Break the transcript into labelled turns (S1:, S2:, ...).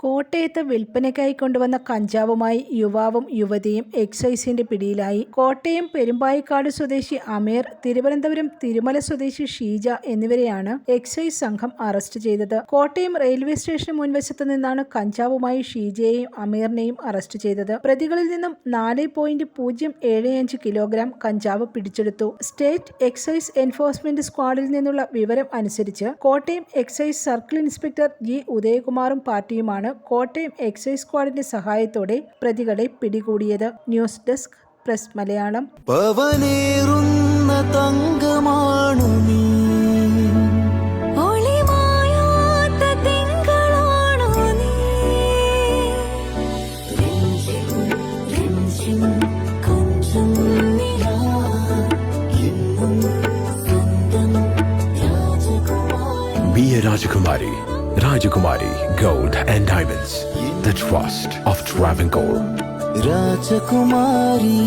S1: കോട്ടയത്ത് വിൽപ്പനയ്ക്കായി കൊണ്ടുവന്ന കഞ്ചാവുമായി യുവാവും യുവതിയും എക്സൈസിന്റെ പിടിയിലായി. കോട്ടയം പെരുമ്പായിക്കാട് സ്വദേശി അമീർ, തിരുവനന്തപുരം തിരുമല സ്വദേശി ഷീജ എന്നിവരെയാണ് എക്സൈസ് സംഘം അറസ്റ്റ് ചെയ്തത്. കോട്ടയം റെയിൽവേ സ്റ്റേഷന് മുൻവശത്ത് നിന്നാണ് കഞ്ചാവുമായി ഷീജയെയും അമീറിനെയും അറസ്റ്റ് ചെയ്തത്. പ്രതികളിൽ നിന്നും 4.075 കിലോഗ്രാം കഞ്ചാവ് പിടിച്ചെടുത്തു. സ്റ്റേറ്റ് എക്സൈസ് എൻഫോഴ്സ്മെന്റ് സ്ക്വാഡിൽ നിന്നുള്ള വിവരം അനുസരിച്ച് Kottayam excise circle inspector G ഉദയകുമാറും പാർട്ടിയുമാണ് കോട്ടയം എക്സൈസ് സ്ക്വാഡിന്റെ സഹായത്തോടെ പ്രതികളെ പിടികൂടിയത്. News desk press Malayalam.
S2: Be a Rajakumari. Rajakumari Gold and Diamonds. The trust of Travancore.
S3: Rajakumari.